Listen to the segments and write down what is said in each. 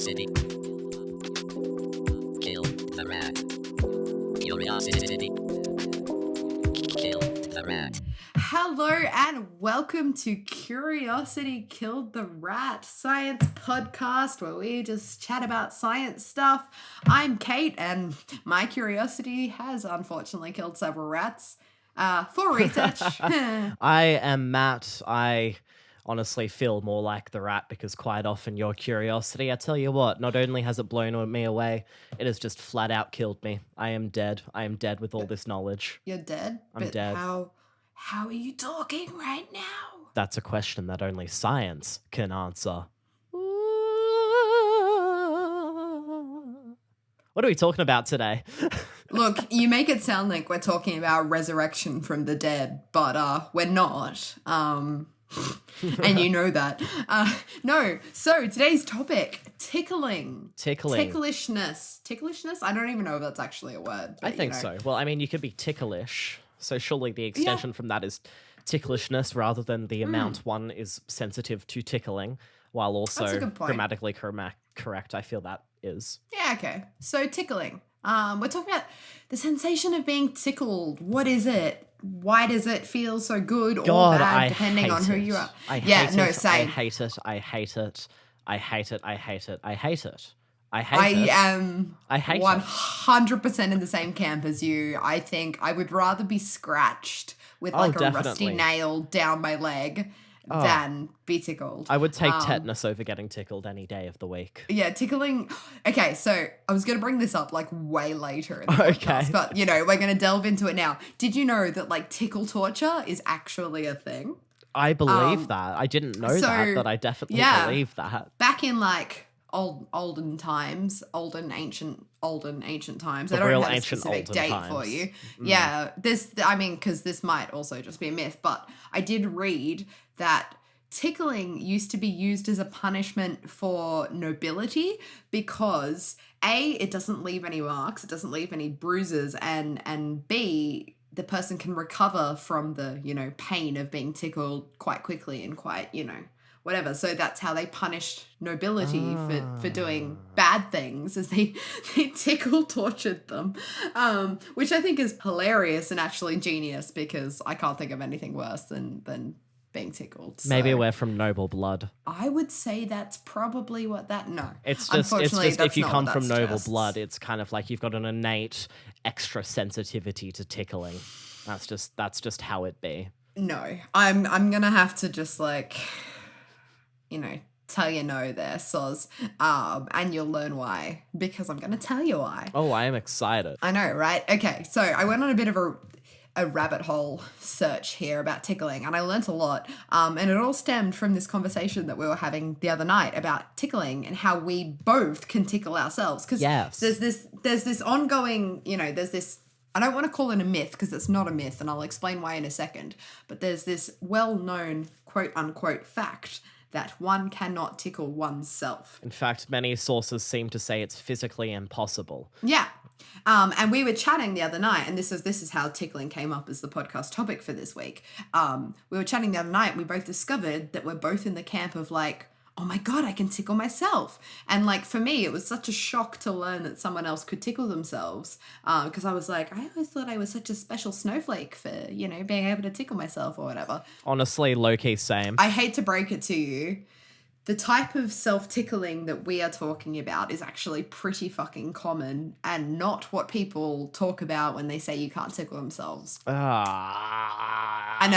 Curiosity. Kill the rat. Curiosity. Kill the rat. Hello and welcome to Curiosity Killed the Rat, science podcast where we just chat about science stuff. I'm Kate and my curiosity has unfortunately killed several rats for research. I am Matt. I honestly feel more like the rat because quite often your curiosity, I tell you what, not only has it blown me away, it has just flat out killed me. I am dead. I am dead with all this knowledge. You're dead? I'm dead. How are you talking right now? That's a question that only science can answer. What are we talking about today? Look, you make it sound like we're talking about resurrection from the dead, but we're not. And you know that. No, so today's topic, tickling. Tickling. Ticklishness. Ticklishness? I don't even know if that's actually a word. I think so. Well, I mean, you could be ticklish. So surely the extension from that is ticklishness rather than the amount one is sensitive to tickling, while also grammatically correct. I feel that is. Yeah, okay. So tickling. We're talking about the sensation of being tickled. What is it? Why does it feel so good or bad depending on who you are? I hate it. Same. I hate it. I hate it. I hate it. I hate it. I hate it. I am I hate 100% in the same camp as you. I think I would rather be scratched with a rusty nail down my leg than be tickled. I would take tetanus over getting tickled any day of the week. Yeah, tickling. Okay, so I was going to bring this up like way later in the podcast, but you know, we're going to delve into it now. Did you know that like tickle torture is actually a thing? I believe that. I didn't know that, but I definitely believe that. Back in like olden ancient times. The I don't real have a ancient specific olden date times. for you. Yeah, because this might also just be a myth, but I did read that tickling used to be used as a punishment for nobility because A, it doesn't leave any marks, it doesn't leave any bruises, and B, the person can recover from the, pain of being tickled quite quickly and quite, whatever. So that's how they punished nobility for doing bad things, as they tickle tortured them, which I think is hilarious and actually genius because I can't think of anything worse than being tickled. So maybe we're from noble blood. I would say that's probably what that. No, it's just if you come from noble blood, it's kind of like you've got an innate extra sensitivity to tickling. That's just how it be. No, I'm gonna have to just like, tell you no there, soz. And you'll learn why, because I'm going to tell you why. Oh, I am excited. I know, right? Okay, so I went on a bit of a rabbit hole search here about tickling, and I learnt a lot. And it all stemmed from this conversation that we were having the other night about tickling and how we both can tickle ourselves. Because there's this ongoing, there's this, I don't want to call it a myth because it's not a myth, and I'll explain why in a second, but there's this well-known quote-unquote fact that one cannot tickle oneself. In fact, many sources seem to say it's physically impossible. Yeah. And we were chatting the other night, and this is how tickling came up as the podcast topic for this week. We were chatting the other night, and we both discovered that we're both in the camp of like, oh my God, I can tickle myself. And like, for me, it was such a shock to learn that someone else could tickle themselves. Because I was like, I always thought I was such a special snowflake for, being able to tickle myself or whatever. Honestly, low-key same. I hate to break it to you. The type of self-tickling that we are talking about is actually pretty fucking common and not what people talk about when they say you can't tickle themselves. I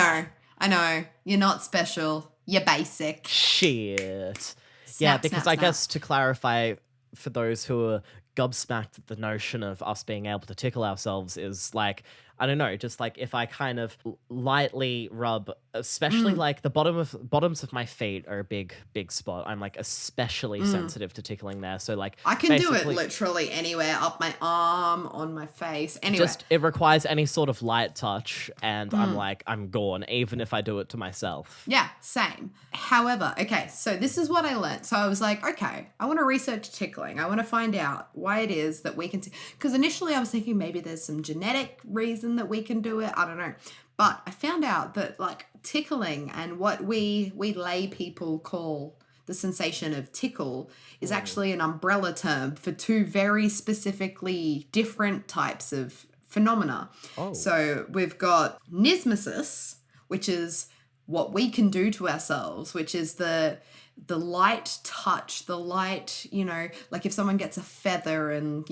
know. You're not special. You're basic. Shit. Snap, because snap, I guess to clarify for those who are gobsmacked at the notion of us being able to tickle ourselves is like, I don't know, just like if I kind of lightly rub, especially like the bottoms of my feet are a big spot. I'm like especially sensitive to tickling there. So like I can do it literally anywhere, up my arm, on my face, anywhere. Just it requires any sort of light touch and I'm gone, even if I do it to myself. Yeah, same. However, okay, so this is what I learned. So I was like, okay, I want to research tickling. I want to find out why it is that we can, because initially I was thinking maybe there's some genetic reason that we can do it. I don't know. But I found out that like tickling and what we lay people call the sensation of tickle is actually an umbrella term for two very specifically different types of phenomena. Oh. So we've got nismesis, which is what we can do to ourselves, which is the light touch, the light, like if someone gets a feather and,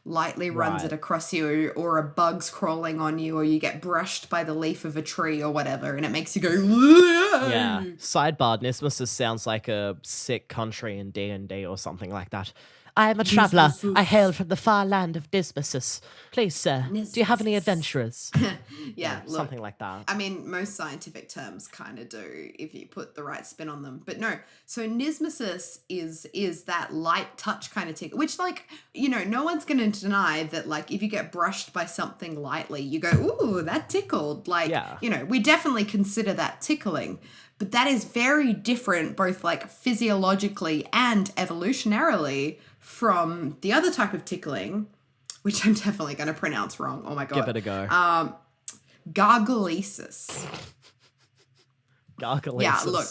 lightly runs Right. it across you, or a bug's crawling on you, or you get brushed by the leaf of a tree or whatever, and it makes you go, Yeah. Sidebar, Nismus sounds like a sick country in D&D or something like that. I am a traveller. I hail from the far land of Nismusus. Please, sir, do you have any adventurers? Yeah, look, Something like that. I mean, most scientific terms kind of do if you put the right spin on them. But no, so nismesis is that light touch kind of tickle, which, like, no one's going to deny that, like, if you get brushed by something lightly, you go, ooh, that tickled. Like, Yeah. we definitely consider that tickling. But that is very different, both, like, physiologically and evolutionarily, from the other type of tickling, which I'm definitely going to pronounce wrong. Oh my God. Give it a go. Gargalesis. Gargalesis. Yeah, look,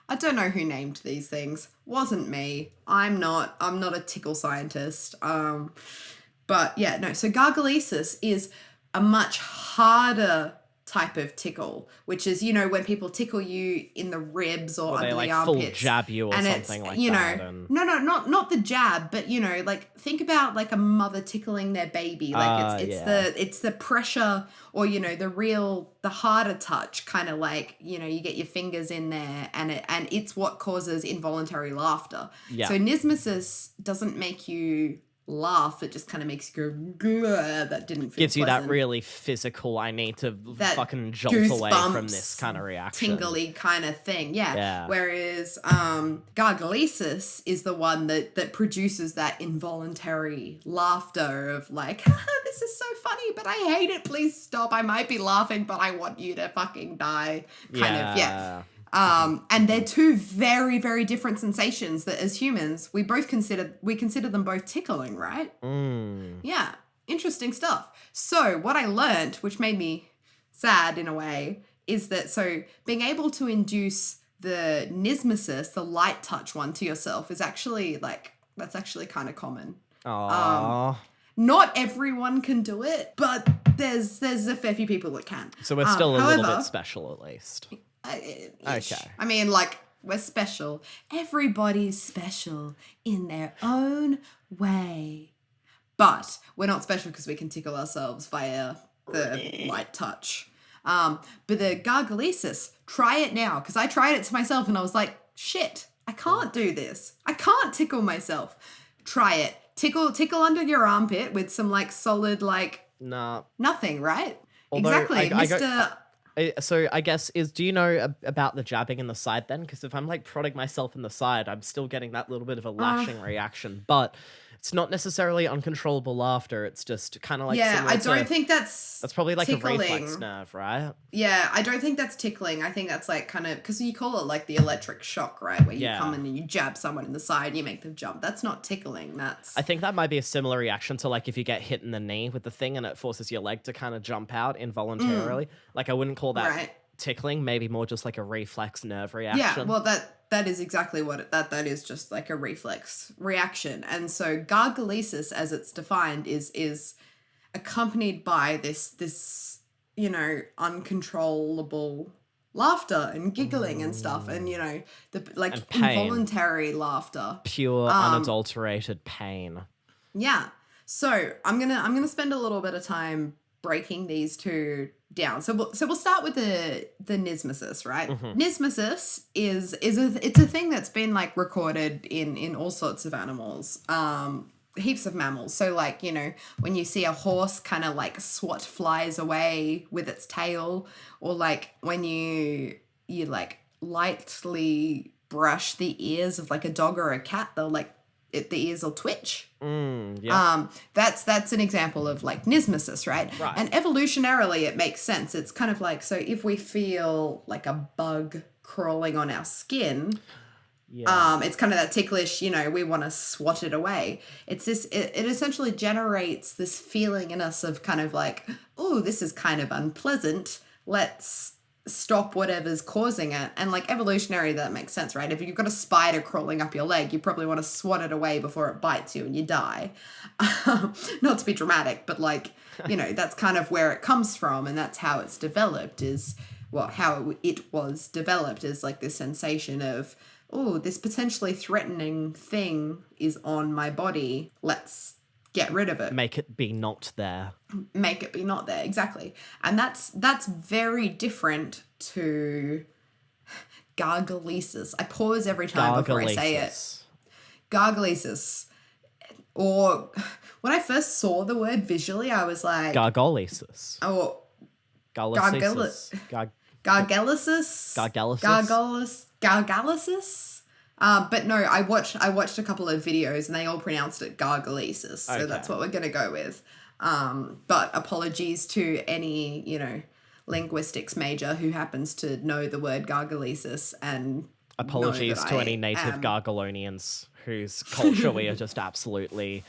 I don't know who named these things. Wasn't me. I'm not a tickle scientist. But yeah, no. So gargalesis is a much harder type of tickle, which is, when people tickle you in the ribs or under they like the full armpits, jab you or and something it's, like that. And... No, not the jab, but like think about like a mother tickling their baby. Like it's the pressure, or the harder touch, kind of like you get your fingers in there, and it's what causes involuntary laughter. Yeah. So nismesis doesn't make you laugh, it just kind of makes you go, "Grr," that didn't feel gives you that pleasant. really physical, I need to That fucking jolt away from goosebumps, this kind of reaction. tingly kind of thing. Yeah. Whereas gargalesis is the one that produces that involuntary laughter of like, this is so funny, but I hate it, please stop, I might be laughing but I want you to fucking die kind of. And they're two very, very different sensations that as humans we consider them both tickling, right? Yeah, interesting stuff. So what I learned, which made me sad in a way, is that being able to induce the nismesis, the light touch one, to yourself is actually that's actually kind of common. Aww. Not everyone can do it, but there's a fair few people that can. So we're still a little bit special, at least. Okay. I mean, like, we're special. Everybody's special in their own way. But we're not special because we can tickle ourselves via the light touch. But the gargalesis, try it now, because I tried it to myself and I was like, shit, I can't do this. I can't tickle myself. Try it. Tickle under your armpit with some like solid nothing, right? Although exactly, Mr. So I guess do you know about the jabbing in the side then? Because if I'm like prodding myself in the side, I'm still getting that little bit of a lashing reaction, but it's not necessarily uncontrollable laughter. It's just kind of like I don't think that's probably like tickling. a reflex nerve, right? Yeah, I don't think that's tickling. I think that's like kind of because you call it like the electric shock, right? Where you come in and you jab someone in the side and you make them jump. That's not tickling. I think that might be a similar reaction to like if you get hit in the knee with the thing and it forces your leg to kind of jump out involuntarily. Like I wouldn't call that tickling. Maybe more just like a reflex nerve reaction. Yeah, well that is exactly what that is, just like a reflex reaction. And so gargalesis, as it's defined, is accompanied by this uncontrollable laughter and giggling and stuff, and the involuntary laughter, pure unadulterated pain. Yeah. So I'm gonna spend a little bit of time breaking these two down. So we'll start with the nismesis, right? Mm-hmm. Nismesis is it's a thing that's been like recorded in all sorts of animals, heaps of mammals. So like, when you see a horse kind of like swat flies away with its tail, or like when you like lightly brush the ears of like a dog or a cat, they'll like the ears will twitch. That's an example of like nismesis, right? And evolutionarily it makes sense. It's kind of like, so if we feel like a bug crawling on our skin, it's kind of that ticklish, we want to swat it away. It's this, it essentially generates this feeling in us of kind of like, oh, this is kind of unpleasant. Let's stop whatever's causing it. And like evolutionary, that makes sense, right? If you've got a spider crawling up your leg, you probably want to swat it away before it bites you and you die. Not to be dramatic, but like, you know, that's kind of where it comes from, and that's how it's developed, is how it was developed, is like this sensation of, oh, this potentially threatening thing is on my body. Let's get rid of it. Make it be not there. Make it be not there, exactly. And that's very different to gargalesis. I pause every time before I say it. Gargalesis. Or when I first saw the word visually, I was like... Gargolesis. Oh, Gargalesis. Gargalesis. Gargalesis. But no, I watched a couple of videos and they all pronounced it gargalesis. So that's what we're going to go with. But apologies to any, you know, linguistics major who happens to know the word gargalesis, and apologies to any native Gargalonians whose culture we are just absolutely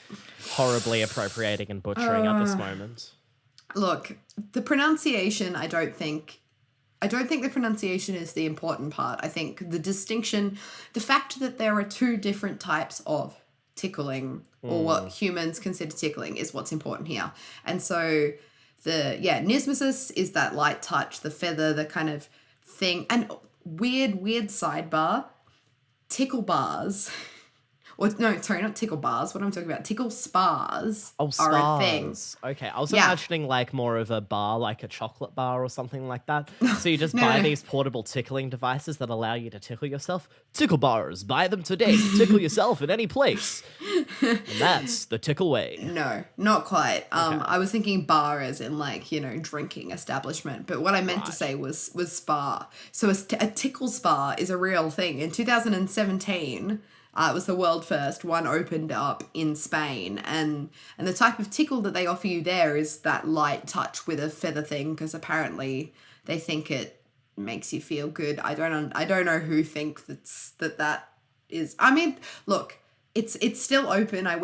horribly appropriating and butchering at this moment. Look, the pronunciation, I don't think the pronunciation is the important part. I think the distinction, the fact that there are two different types of tickling, or what humans consider tickling, is what's important here. And so nismesis is that light touch, the feather, the kind of thing. And weird sidebar, tickle bars. Or no, sorry, not tickle bars. What I'm talking about, tickle spas are a thing. Okay, I was imagining like more of a bar, like a chocolate bar or something like that. So you just buy these portable tickling devices that allow you to tickle yourself. Tickle bars, buy them today. Tickle yourself in any place. And that's the tickle way. No, not quite. I was thinking bar as in like, you know, drinking establishment. But what I meant to say was spa. So a tickle spa is a real thing. In 2017... it was the world first. One opened up in Spain, and the type of tickle that they offer you there is that light touch with a feather thing, because apparently they think it makes you feel good. I don't know who thinks that is. I mean, look, it's still open. I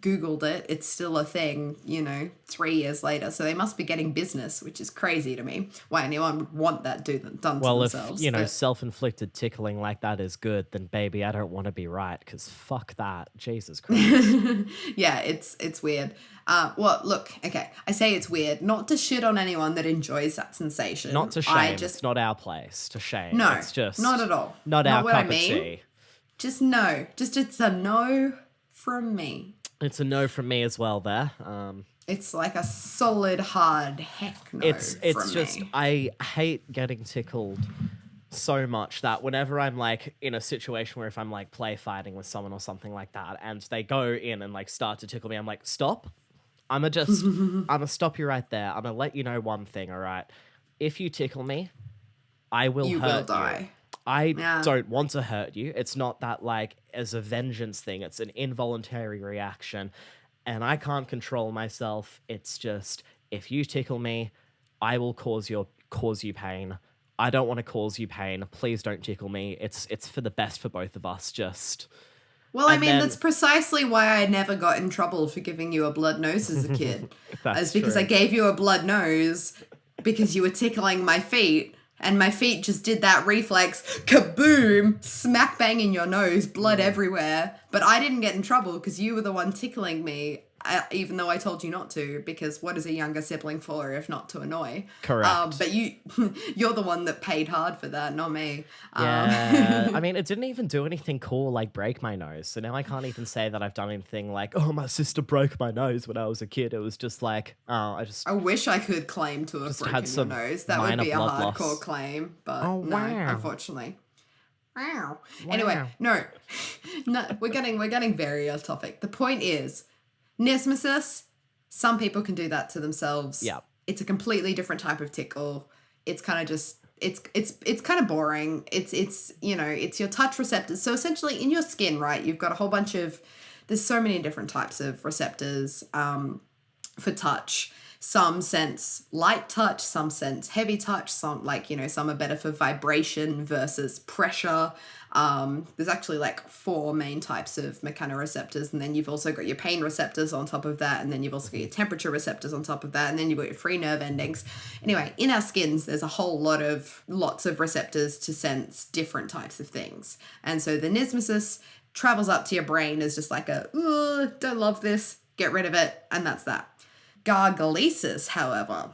Googled it. It's still a thing, you know, 3 years later. So they must be getting business, which is crazy to me. Why anyone would want that done to themselves. Well, if, you know, self-inflicted tickling like that is good, then baby, I don't want to be right, because fuck that. Jesus Christ. Yeah, it's weird. Well, look, okay, I say it's weird, not to shit on anyone that enjoys that sensation. Not to shame. It's not our place to shame. No, it's just not at all. Not our cup of tea. Just no. It's a no from me. It's a no from me as well there. It's like a solid, hard heck no It's just, me. I hate getting tickled so much that whenever I'm like in a situation where if I'm like play fighting with someone or something like that, and they go in and like start to tickle me, I'm like, stop. I'm gonna stop you right there. I'm gonna let you know one thing, all right? If you tickle me, I will hurt you. You will die. I don't want to hurt you. It's not that like as a vengeance thing. It's an involuntary reaction, and I can't control myself. It's just, if you tickle me, I will cause you pain. I don't want to cause you pain. Please don't tickle me. It's for the best for both of us. Just. Well, I mean, that's precisely why I never got in trouble for giving you a blood nose as a kid. That's because true. I gave you a blood nose because you were tickling my feet. And my feet just did that reflex, kaboom, smack bang in your nose, blood everywhere. But I didn't get in trouble because you were the one tickling me, even though I told you not to, because what is a younger sibling for if not to annoy? Correct. But you're the one that paid hard for that, not me. Yeah, I mean, it didn't even do anything cool like break my nose. So now I can't even say that I've done anything like, oh, my sister broke my nose when I was a kid. It was just like, I wish I could claim to have broken your nose. That would be a hardcore claim, but no, unfortunately. Wow. Anyway, no, we're getting very off topic. The point is, nismesis, some people can do that to themselves. Yeah. It's a completely different type of tickle. It's kind of just it's kind of boring. It's you know, it's your touch receptors. So essentially in your skin, right, you've got a whole bunch of, there's so many different types of receptors for touch. Some sense light touch, some sense heavy touch, some like, you know, some are better for vibration versus pressure. There's actually like 4 main types of mechanoreceptors, and then you've also got your pain receptors on top of that, and then you've also got your temperature receptors on top of that, and then you've got your free nerve endings. Anyway, in our skins, there's a whole lots of receptors to sense different types of things. And so the nismesis travels up to your brain as just like don't love this, get rid of it, and that's that. Gargalesis, however,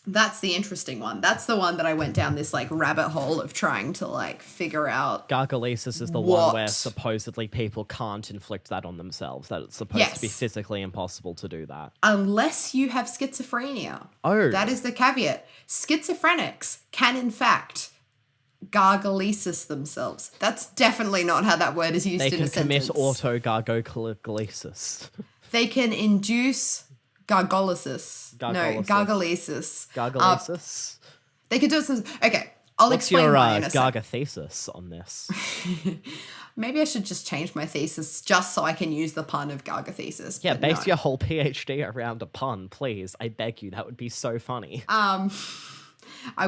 that's the interesting one. That's the one that I went down this like rabbit hole of trying to like figure out. Gargalesis is the one where supposedly people can't inflict that on themselves, that it's supposed to be physically impossible to do that. Unless you have schizophrenia. Oh. That is the caveat. Schizophrenics can in fact gargalesis themselves. That's definitely not how that word is used in a sentence. They can commit auto-gargogalesis. They can induce gargolysis. No, gargalesis. Gargalesis? They could do it. Okay, I'll explain why in a sec. What's your thesis on this? Maybe I should just change my thesis just so I can use the pun of gargathesis. Yeah, base your whole PhD around a pun, please. I beg you. That would be so funny. I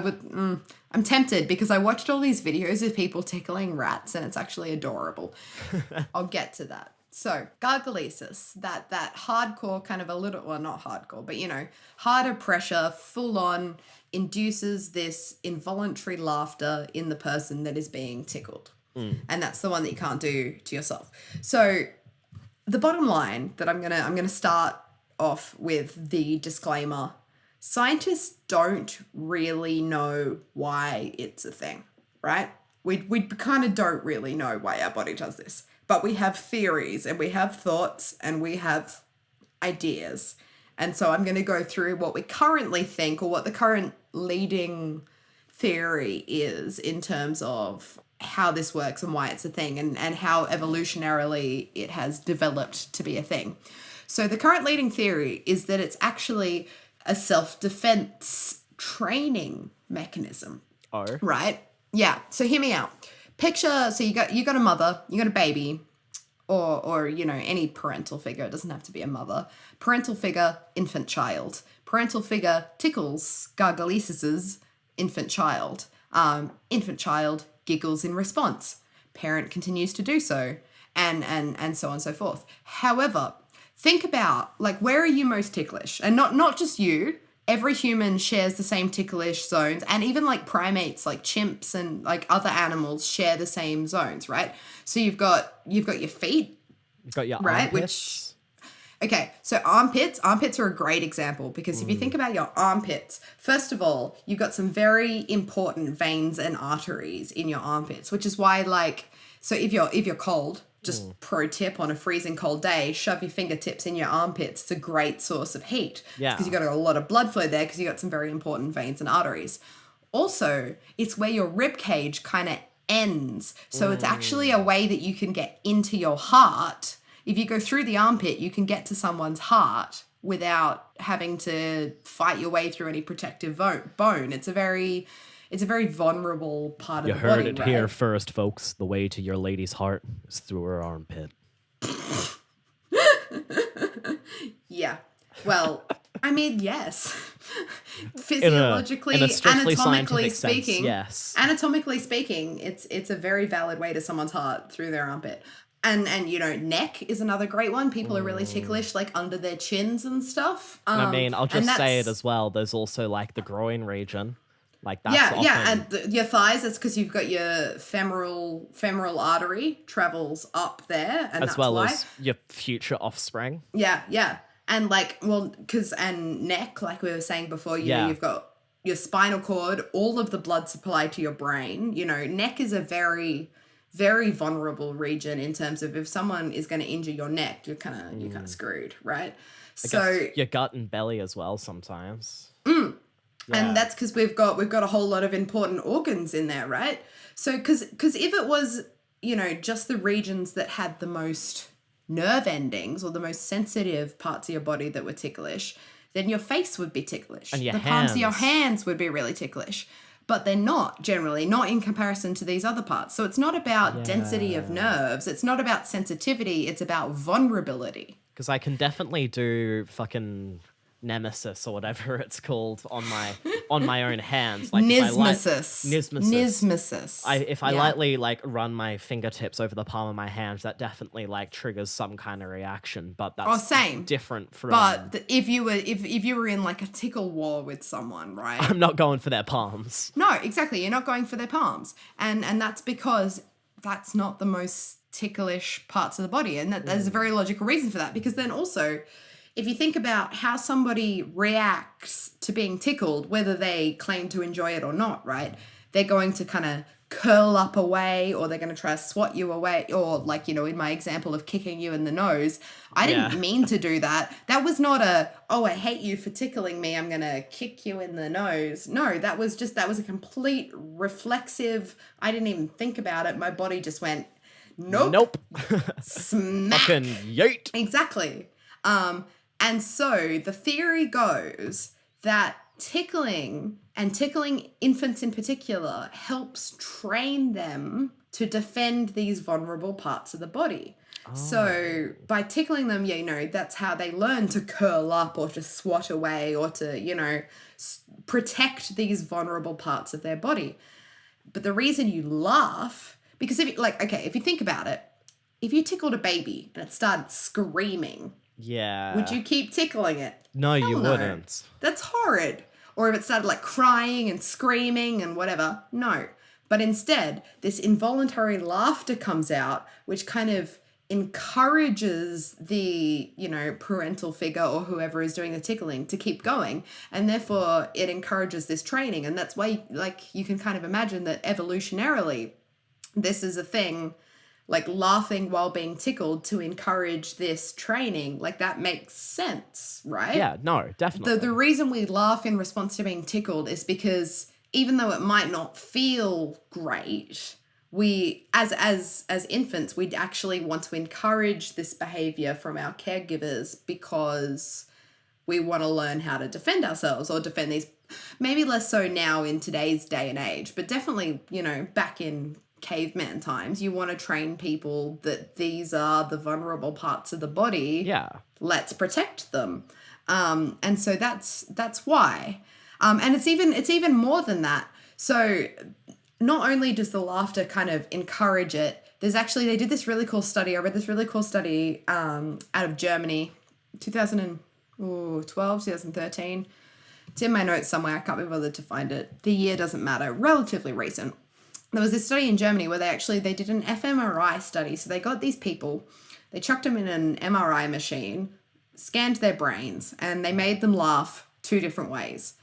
would. I'm tempted because I watched all these videos of people tickling rats, and it's actually adorable. I'll get to that. So, gargalesis, that hardcore kind of a little, well, not hardcore, but, you know, harder pressure, full on, induces this involuntary laughter in the person that is being tickled. And that's the one that you can't do to yourself. So, the bottom line that I'm gonna start off with the disclaimer: scientists don't really know why it's a thing, right? We kind of don't really know why our body does this. But we have theories and we have thoughts and we have ideas. And so I'm going to go through what we currently think, or what the current leading theory is in terms of how this works and why it's a thing, and how evolutionarily it has developed to be a thing. So the current leading theory is that it's actually a self-defense training mechanism. Oh. Right? Yeah. So hear me out. Picture, so you got a mother, you got a baby, or you know, any parental figure. It doesn't have to be a mother. Parental figure, infant child. Parental figure tickles, gargalesis, infant child. Infant child giggles in response. Parent continues to do so, and so on and so forth. However, think about, like, where are you most ticklish? And not just you. Every human shares the same ticklish zones, and even like primates, like chimps and like other animals share the same zones, right? So you've got your feet, you've got your right, armpits. Okay, so armpits are a great example, because if you think about your armpits, first of all, you've got some very important veins and arteries in your armpits, which is why, like, so if you're cold, just pro tip on a freezing cold day, shove your fingertips in your armpits. It's a great source of heat. Yeah. Because you've got a lot of blood flow there, because you've got some very important veins and arteries. Also, it's where your rib cage kind of ends. So it's actually a way that you can get into your heart. If you go through the armpit, you can get to someone's heart without having to fight your way through any protective bone. It's a very vulnerable part of the body, right? You heard it here first, folks. The way to your lady's heart is through her armpit. Yeah. Well, I mean, yes. Physiologically, in a strictly anatomically scientific speaking, sense, yes. Anatomically speaking, it's a very valid way to someone's heart, through their armpit. And you know, neck is another great one. People are really ticklish, like under their chins and stuff. I mean, I'll just say it as well. There's also like the groin region. Like that's and your thighs. That's because you've got your femoral artery travels up there, and as well as your future offspring. Yeah, and like, well, and neck, like we were saying before, you know, you've got your spinal cord, all of the blood supply to your brain. You know, neck is a very, very vulnerable region in terms of if someone is going to injure your neck, you're kind of screwed, right? I guess your gut and belly as well sometimes. Yeah. And that's because we've got a whole lot of important organs in there, right? So because if it was, you know, just the regions that had the most nerve endings or the most sensitive parts of your body that were ticklish, then your face would be ticklish. And your palms of your hands would be really ticklish. But they're not, generally, not in comparison to these other parts. So it's not about density of nerves. It's not about sensitivity. It's about vulnerability. Because I can definitely do fucking nemesis or whatever it's called on my own hands. Like if I Nismesis. Nismesis. if I Yeah. lightly like run my fingertips over the palm of my hand, that definitely like triggers some kind of reaction. But that's same. different from. But if you were in like a tickle war with someone, right? I'm not going for their palms. No, exactly. You're not going for their palms. And that's because that's not the most ticklish parts of the body. And there's a very logical reason for that. Because then also, if you think about how somebody reacts to being tickled, whether they claim to enjoy it or not, right? They're going to kind of curl up away, or they're going to try to swat you away, or like, you know, in my example of kicking you in the nose, I didn't mean to do that. That was not I hate you for tickling me, I'm going to kick you in the nose. No, that was a complete reflexive, I didn't even think about it. My body just went, nope. Smack. Fucking yeet. Exactly. And so the theory goes that tickling, and tickling infants in particular, helps train them to defend these vulnerable parts of the body. So by tickling them, you know, that's how they learn to curl up or to swat away or to, you know, protect these vulnerable parts of their body. But the reason you laugh, because if you think about it, if you tickled a baby and it started screaming, yeah, would you keep tickling it? No, Hell you no. wouldn't. That's horrid. Or if it started like crying and screaming and whatever, no. But instead, this involuntary laughter comes out, which kind of encourages the, you know, parental figure or whoever is doing the tickling to keep going. And therefore, it encourages this training. And that's why, like, you can kind of imagine that evolutionarily, this is a thing, like laughing while being tickled to encourage this training. Like, that makes sense, right? Yeah, no, definitely. The reason we laugh in response to being tickled is because even though it might not feel great, we as infants, we'd actually want to encourage this behavior from our caregivers because we want to learn how to defend ourselves or defend these, maybe less so now in today's day and age, but definitely, you know, back in caveman times, you want to train people that these are the vulnerable parts of the body. Yeah. Let's protect them. And so that's why. And it's even more than that. So not only does the laughter kind of encourage it, they did this really cool study. I read this really cool study out of Germany, 2012, 2013. It's in my notes somewhere. I can't be bothered to find it. The year doesn't matter. Relatively recent. There was this study in Germany where they did an fMRI study. So they got these people, they chucked them in an MRI machine, scanned their brains, and they made them laugh two different ways.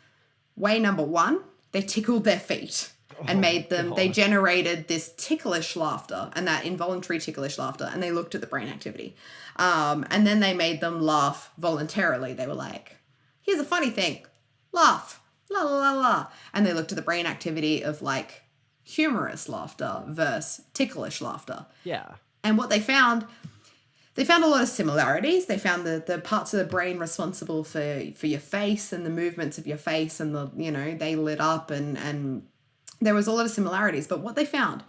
Way number one, they tickled their feet and they generated this ticklish laughter and that involuntary ticklish laughter, and they looked at the brain activity. And then they made them laugh voluntarily. They were like, here's a funny thing, laugh, la la la la. And they looked at the brain activity of like humorous laughter versus ticklish laughter. Yeah. And what they found a lot of similarities. They found the parts of the brain responsible for your face and the movements of your face, and they lit up and there was a lot of similarities. But what they found,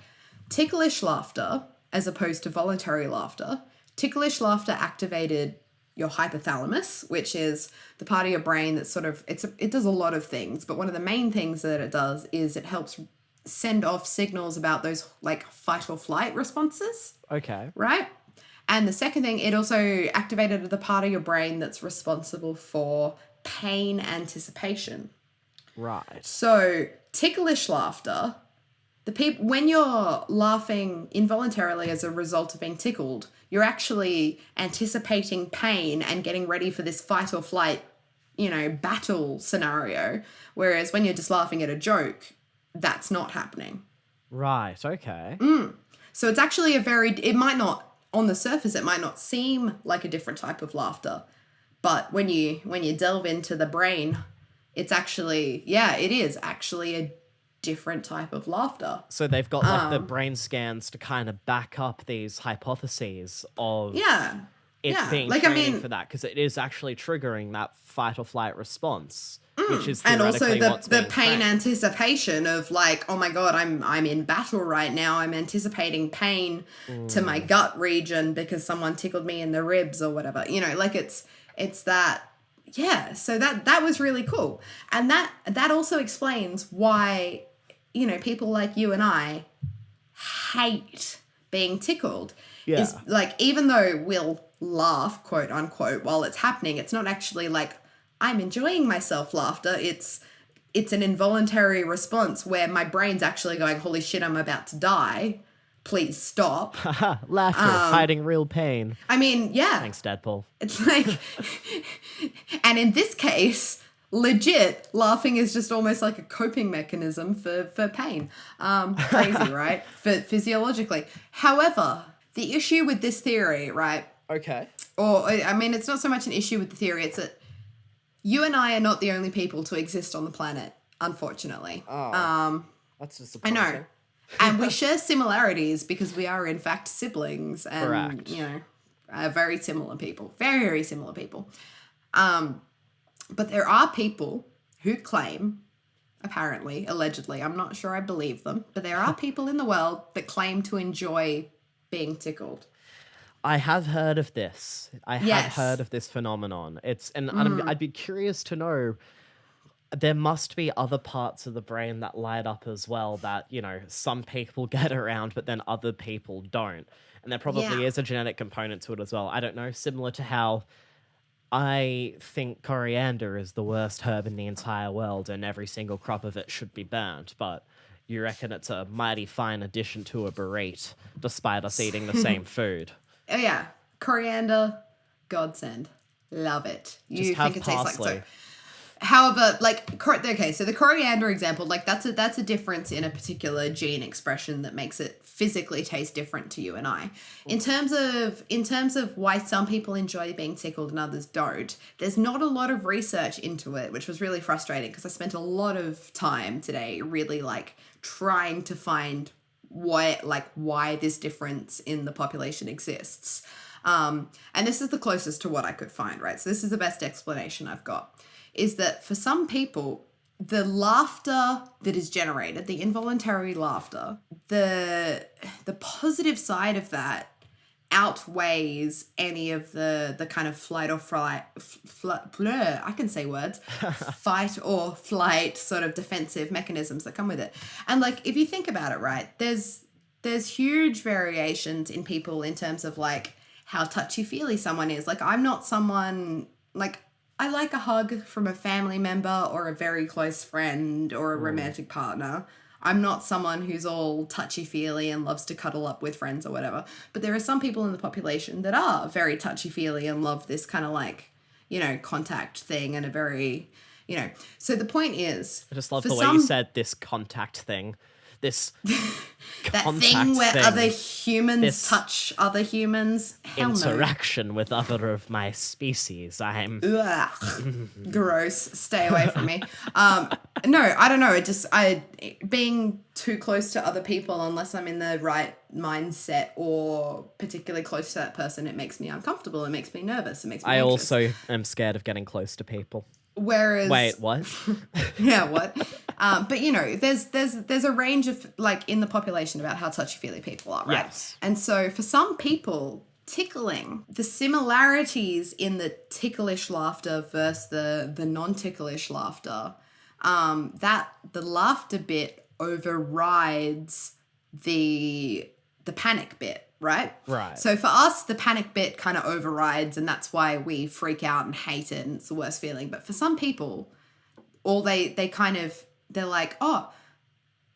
ticklish laughter as opposed to voluntary laughter, ticklish laughter activated your hypothalamus, which is the part of your brain that it does a lot of things, but one of the main things that it does is it helps send off signals about those like fight or flight responses. Okay. Right? And the second thing, it also activated the part of your brain that's responsible for pain anticipation. Right. So ticklish laughter, when you're laughing involuntarily as a result of being tickled, you're actually anticipating pain and getting ready for this fight or flight, battle scenario. Whereas when you're just laughing at a joke, that's not happening. Right. Okay. So it's actually it might not, on the surface, it might not seem like a different type of laughter, but when you delve into the brain, it's actually, it is actually a different type of laughter. So they've got like the brain scans to kind of back up these hypotheses of being training for that, because it is actually triggering that fight or flight response, which is and also the pain trained. Anticipation of like, oh my god, I'm in battle right now. I'm anticipating pain to my gut region because someone tickled me in the ribs or whatever. Like it's that yeah, so that was really cool. And that also explains why, people like you and I hate being tickled. Is Yeah. like, even though we'll laugh, quote unquote, while it's happening, it's not actually like I'm enjoying myself laughter. It's an involuntary response where my brain's actually going, holy shit, I'm about to die. Please stop. Haha, laughter, hiding real pain. I mean, yeah. Thanks, Deadpool. It's like, and in this case, legit, laughing is just almost like a coping mechanism for pain. Crazy, right? Physiologically. However, the issue with this theory, right? Okay. Or, I mean, it's not so much an issue with the theory, it's that you and I are not the only people to exist on the planet, unfortunately. Oh, that's I disappointing. know. And we share similarities because we are, in fact, siblings and, Correct. very similar people. Very, very similar people. But there are people who claim, apparently, allegedly, I'm not sure I believe them, but there are people in the world that claim to enjoy being tickled. I have heard of this. I have Yes. heard of this phenomenon. I'd be curious to know. There must be other parts of the brain that light up as well that, some people get around, but then other people don't. And there probably Yeah. is a genetic component to it as well. I don't know, similar to how I think coriander is the worst herb in the entire world and every single crop of it should be burnt, but you reckon it's a mighty fine addition to a burrito, despite us eating the same food. Oh, yeah. Coriander, godsend. Love it. You Just have think it tastes like parsley. so. However, okay, so the coriander example, like that's a difference in a particular gene expression that makes it physically taste different to you and I. In terms of why some people enjoy being tickled and others don't, there's not a lot of research into it, which was really frustrating because I spent a lot of time today really like trying to find why this difference in the population exists. And this is the closest to what I could find, right? So this is the best explanation I've got. Is that for some people, the laughter that is generated, the involuntary laughter, the positive side of that outweighs any of the kind of fight or flight, I can say words, fight or flight sort of defensive mechanisms that come with it. And like, if you think about it, right, there's huge variations in people in terms of like how touchy-feely someone is. Like, I'm not someone, like, I like a hug from a family member or a very close friend or a romantic partner. I'm not someone who's all touchy-feely and loves to cuddle up with friends or whatever. But there are some people in the population that are very touchy-feely and love this kind of like, contact thing and a very, So the point is... I just love the way you said this contact thing. This that contact thing where thing. other humans This touch other humans. Hell no. interaction with other of my species. I'm... Ugh, gross. Stay away from me. No, I don't know. Being too close to other people, unless I'm in the right mindset or particularly close to that person, it makes me uncomfortable. It makes me nervous. It makes me I anxious. also am scared of getting close to people. Whereas, Wait, what? yeah, what? But there's a range of like in the population about how touchy-feely people are, right? Yes. And so for some people, tickling, the similarities in the ticklish laughter versus the non-ticklish laughter, that the laughter bit overrides the panic bit, right? Right. So for us, the panic bit kind of overrides, and that's why we freak out and hate it, and it's the worst feeling. But for some people, they're like, oh,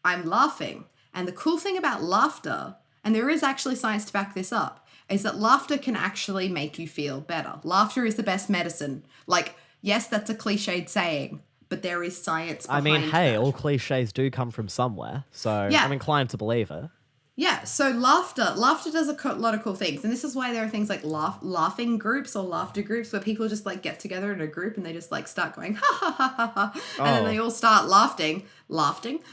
I'm laughing. And the cool thing about laughter, and there is actually science to back this up, is that laughter can actually make you feel better. Laughter is the best medicine. Like, yes, that's a cliched saying, but there is science behind that. All cliches do come from somewhere, so Yeah. I'm inclined to believe it. Yeah, so laughter does a lot of cool things. And this is why there are things like laughing groups or laughter groups where people just like get together in a group and they just like start going, ha ha ha ha ha. And then they all start laughing. Laughing.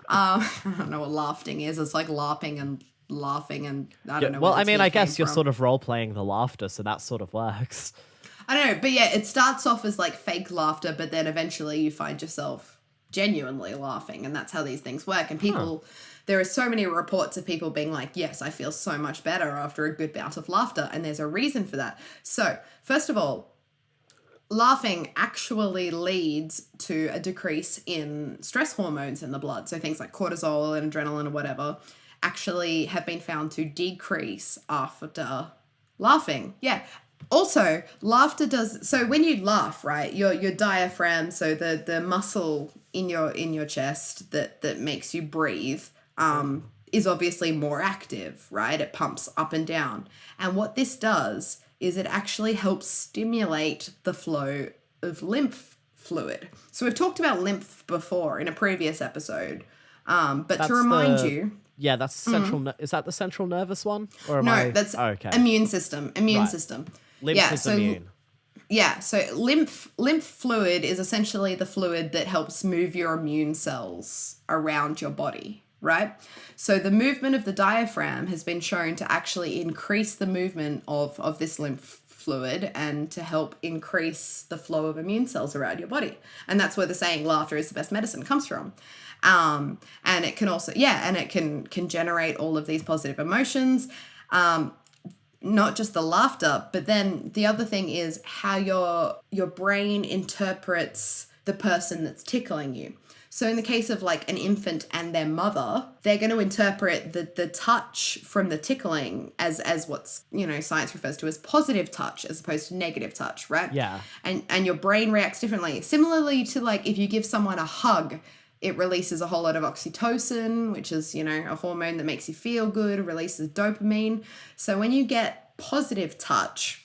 I don't know what laughing is. It's like laughing and I don't know. Well, where I the mean, T I guess came you're from. sort of role-playing the laughter, so that sort of works. I don't know, but yeah, it starts off as like fake laughter, but then eventually you find yourself genuinely laughing, and that's how these things work. And people, there are so many reports of people being like, yes, I feel so much better after a good bout of laughter, and there's a reason for that. So, first of all, laughing actually leads to a decrease in stress hormones in the blood. So things like cortisol and adrenaline or whatever actually have been found to decrease after laughing. Yeah. Also, laughter does so when you laugh, right? Your diaphragm, so the muscle in your chest that makes you breathe, is obviously more active, right? It pumps up and down. And what this does is it actually helps stimulate the flow of lymph fluid. So we've talked about lymph before in a previous episode. But That's to remind the- you, Yeah, that's central. Is that the central nervous one? Or am no, I... that's Oh, okay. immune system. Immune Right. system. Lymph yeah, is so immune. Yeah, so lymph fluid is essentially the fluid that helps move your immune cells around your body, right? So the movement of the diaphragm has been shown to actually increase the movement of this lymph fluid and to help increase the flow of immune cells around your body. And that's where the saying laughter is the best medicine comes from. And it can also, and it can generate all of these positive emotions. Not just the laughter, but then the other thing is how your brain interprets the person that's tickling you. So in the case of like an infant and their mother, they're going to interpret the touch from the tickling as what's, science refers to as positive touch as opposed to negative touch, right? Yeah. And your brain reacts differently. Similarly to like if you give someone a hug, it releases a whole lot of oxytocin, which is, a hormone that makes you feel good, releases dopamine. So when you get positive touch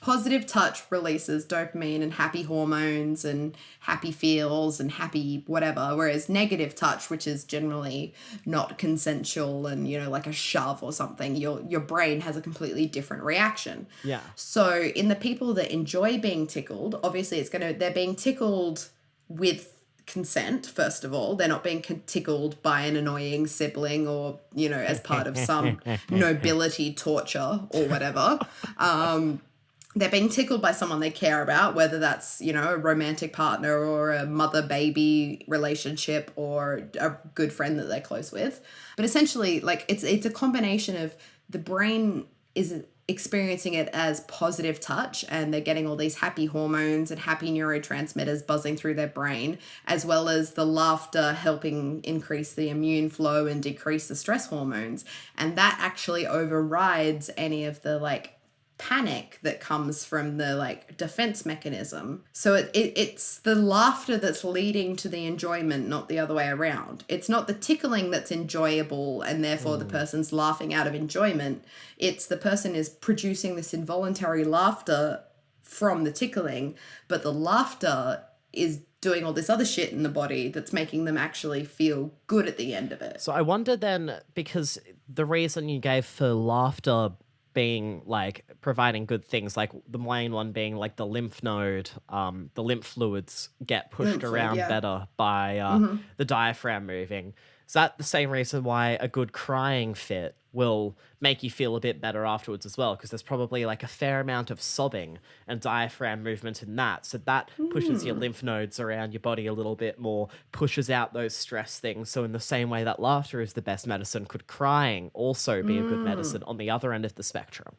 releases dopamine and happy hormones and happy feels and happy whatever. Whereas negative touch, which is generally not consensual and, like a shove or something, your brain has a completely different reaction. Yeah. So in the people that enjoy being tickled, obviously they're being tickled with consent. First of all, they're not being tickled by an annoying sibling or as part of some nobility torture or whatever. They're being tickled by someone they care about, whether that's a romantic partner or a mother-baby relationship or a good friend that they're close with. But essentially, like it's a combination of the brain is experiencing it as positive touch and they're getting all these happy hormones and happy neurotransmitters buzzing through their brain, as well as the laughter helping increase the immune flow and decrease the stress hormones. And that actually overrides any of the like panic that comes from the like defense mechanism. So it's the laughter that's leading to the enjoyment, not the other way around. It's not the tickling that's enjoyable and therefore the person's laughing out of enjoyment. It's the person is producing this involuntary laughter from the tickling, but the laughter is doing all this other shit in the body that's making them actually feel good at the end of it. So I wonder then, because the reason you gave for laughter being like providing good things, like the main one being like the lymph node, the lymph fluids get pushed around better by the diaphragm moving. Is that the same reason why a good crying fit will make you feel a bit better afterwards as well? Because there's probably like a fair amount of sobbing and diaphragm movement in that. So that pushes your lymph nodes around your body a little bit more, pushes out those stress things. So in the same way that laughter is the best medicine, could crying also be a good medicine on the other end of the spectrum?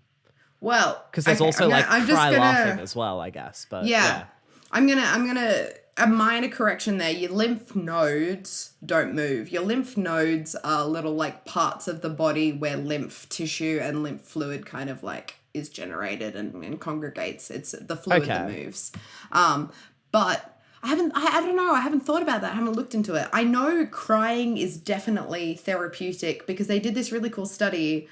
Well, Because there's also laughing as well, I guess. But yeah. I'm gonna a minor correction there. Your lymph nodes don't move. Your lymph nodes are little like parts of the body where lymph tissue and lymph fluid kind of like is generated and congregates. It's the fluid that moves. But I don't know. I haven't thought about that. I haven't looked into it. I know crying is definitely therapeutic because they did this really cool study.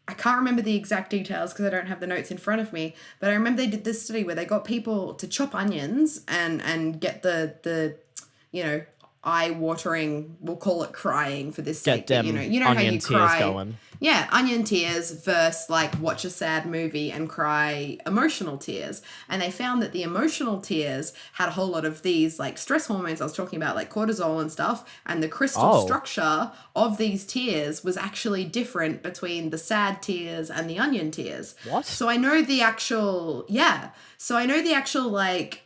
I can't remember the exact details because I don't have the notes in front of me, but I remember they did this study where they got people to chop onions and get the eye-watering, we'll call it crying for this sake. Get You know how you cry. Going. Yeah, onion tears versus like watch a sad movie and cry emotional tears. And they found that the emotional tears had a whole lot of these like stress hormones I was talking about, like cortisol and stuff. And the crystal structure of these tears was actually different between the sad tears and the onion tears. What? So I know the actual, like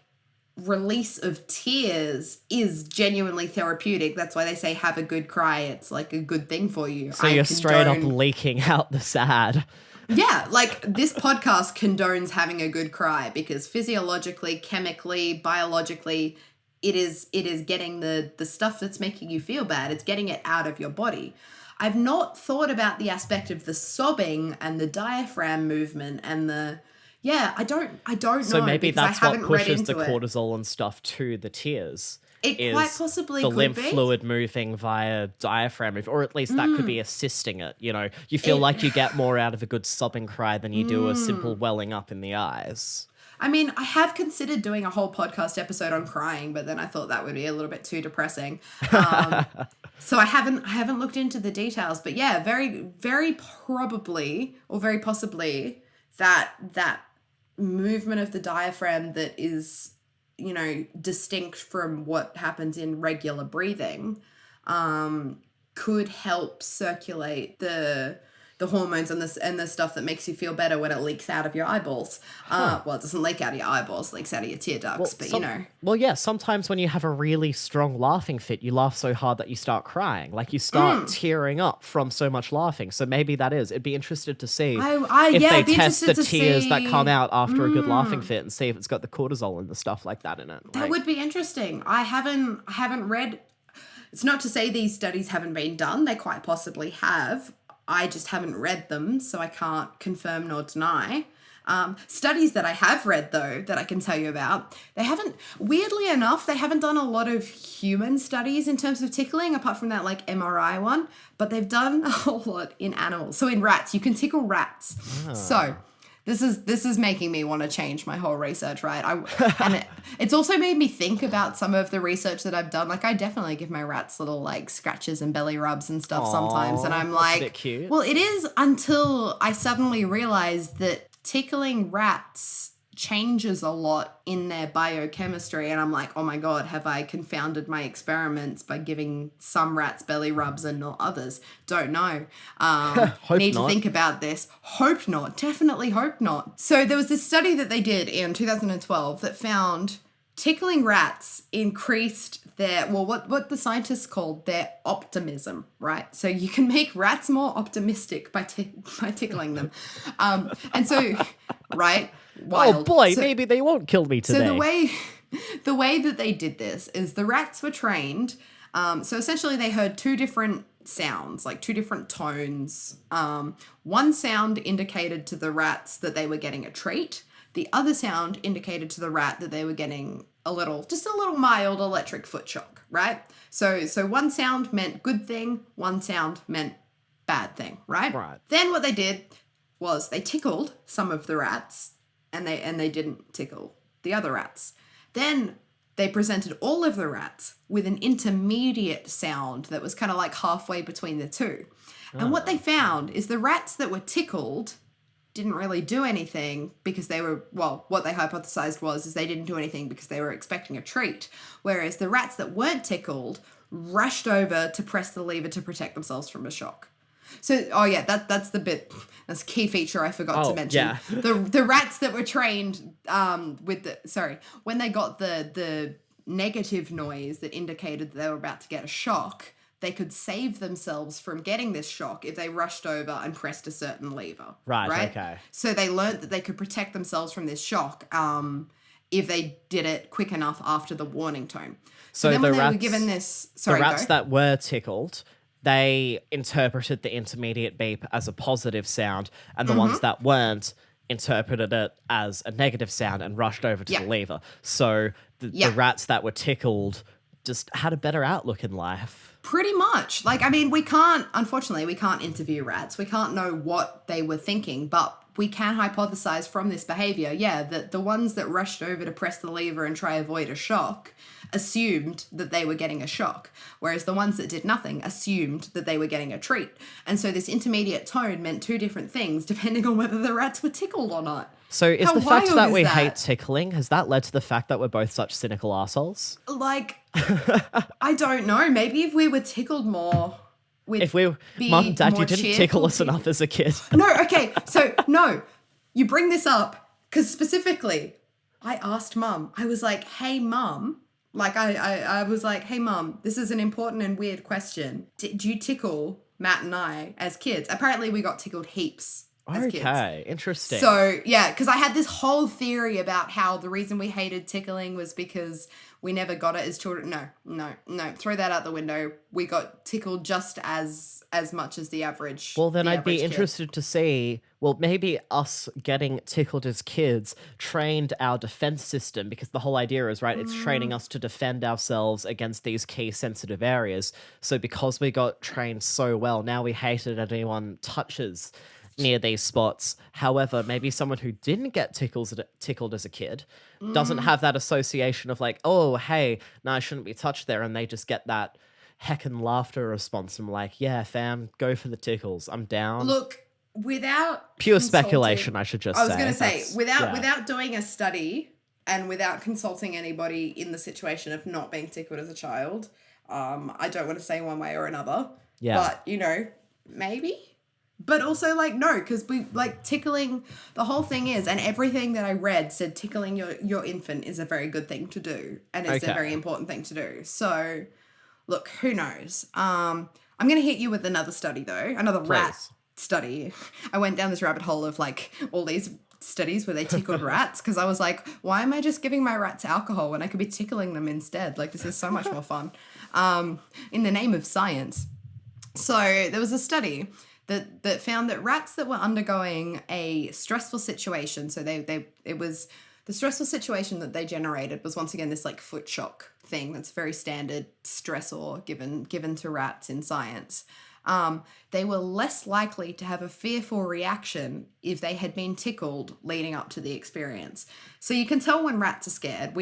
release of tears is genuinely therapeutic. That's why they say have a good cry. It's like a good thing for you. So you're straight up leaking out the sad. Yeah, like this podcast condones having a good cry because physiologically, chemically, biologically, it is getting the stuff that's making you feel bad. It's getting it out of your body. I've not thought about the aspect of the sobbing and the diaphragm movement and the I don't So know maybe because I that's what haven't read pushes the into it. cortisol and stuff to the tears. It Is quite possibly the could lymph be. fluid moving via diaphragm move, or at least that could be assisting it. You know, you feel It- like you get more out of a good sobbing cry than you do a simple welling up in the eyes. I mean, I have considered doing a whole podcast episode on crying, but then I thought that would be a little bit too depressing. So I haven't looked into the details, but yeah, very very probably or very possibly that movement of the diaphragm that is, distinct from what happens in regular breathing, could help circulate the hormones and the stuff that makes you feel better when it leaks out of your eyeballs. Well, it doesn't leak out of your eyeballs, it leaks out of your tear ducts, but Well, yeah, sometimes when you have a really strong laughing fit, you laugh so hard that you start crying. Like you start tearing up from so much laughing. So maybe that is. It'd be interested to see if they I'd be test the interested to tears that see- come out after a good laughing fit and see if it's got the cortisol and the stuff like that in it. That would be interesting. I haven't read. It's not to say these studies haven't been done. They quite possibly have. I just haven't read them, so I can't confirm nor deny. Studies that I have read, though, that I can tell you about, weirdly enough, they haven't done a lot of human studies in terms of tickling, apart from that, like, MRI one, but they've done a whole lot in animals. So in rats, you can tickle rats. So this is making me want to change my whole research, right? It's also made me think about some of the research that I've done. Like, I definitely give my rats little, like, scratches and belly rubs and stuff sometimes, and I'm that's like, a bit cute. well, it is until I suddenly realized that tickling rats changes a lot in their biochemistry, and I'm like, oh my god, have I confounded my experiments by giving some rats belly rubs and not others? Don't know. Need not. to think about this. Hope not. Definitely hope not. So there was this study that they did in 2012 that found tickling rats increased their, well, what the scientists called their optimism, right? So you can make rats more optimistic by tickling them. And so, right? Wild. Oh boy, So- maybe they won't kill me today. so the way that they did this is the rats were trained. So essentially they heard two different sounds, like two different tones. One sound indicated to the rats that they were getting a treat. The other sound indicated to the rat that they were getting just a little mild electric foot shock, right? So one sound meant good thing, one sound meant bad thing, right? Right. Then what they did was they tickled some of the rats and they didn't tickle the other rats. Then they presented all of the rats with an intermediate sound that was kind of like halfway between the two. And what they found is the rats that were tickled didn't really do anything because what they hypothesized is they didn't do anything because they were expecting a treat. Whereas the rats that weren't tickled rushed over to press the lever to protect themselves from a shock. So, that's the bit, that's a key feature I forgot to mention. Yeah. The rats that were trained when they got the negative noise that indicated that they were about to get a shock, they could save themselves from getting this shock if they rushed over and pressed a certain lever. Right, okay. So they learned that they could protect themselves from this shock if they did it quick enough after the warning tone. So then when they were given this... Sorry, the rats go. that were tickled, they interpreted the intermediate beep as a positive sound, and the ones that weren't interpreted it as a negative sound and rushed over to the lever. So the rats that were tickled just had a better outlook in life. Pretty much. Like, I mean, unfortunately, we can't interview rats. We can't know what they were thinking, but we can hypothesize from this behavior, that the ones that rushed over to press the lever and try avoid a shock assumed that they were getting a shock, whereas the ones that did nothing assumed that they were getting a treat. And so this intermediate tone meant two different things depending on whether the rats were tickled or not. So is How the fact wild that is we that? hate tickling, has that led to the fact that we're both such cynical assholes? Like, I don't know. Maybe if we were tickled more, we'd be Mum, Dad, more you didn't cheerful tickle us people. enough as a kid. No, okay. So, no, you bring this up because specifically I asked Mum. I was like, hey, Mum. Like, I was like, hey, Mum, this is an important and weird question. Did you tickle Matt and I as kids? Apparently we got tickled heaps as kids. Okay, interesting. So, yeah, because I had this whole theory about how the reason we hated tickling was because we never got it as children. No. Throw that out the window. We got tickled just as much as the average. Well, then the I'd average be kid. interested to see, well, maybe us getting tickled as kids trained our defense system, because the whole idea is, right, it's training us to defend ourselves against these key sensitive areas. So because we got trained so well, now we hate it anyone touches near these spots. However, maybe someone who didn't get tickled as a kid doesn't have that association of like, oh, hey, no, I shouldn't be touched there, and they just get that heckin' laughter response from like, yeah, fam, go for the tickles. I'm down. Look, without Pure consulting- speculation, I should just say. I was going to say, That's- without doing a study and without consulting anybody in the situation of not being tickled as a child, I don't want to say one way or another. Yeah. But, you know, maybe. But also, like, no, because we, like, tickling, the whole thing is, and everything that I read said tickling your infant is a very good thing to do. And it's a Okay. very important thing to do. So, look, who knows? I'm going to hit you with another study, though. Another rat Please. study. I went down this rabbit hole of, like, all these studies where they tickled rats because I was like, why am I just giving my rats alcohol when I could be tickling them instead? Like, this is so much more fun. In the name of science. So there was a study that found that rats that were undergoing a stressful situation, so it was the stressful situation that they generated was once again this like foot shock thing that's very standard stressor given to rats in science. They were less likely to have a fearful reaction if they had been tickled leading up to the experience. So you can tell when rats are scared.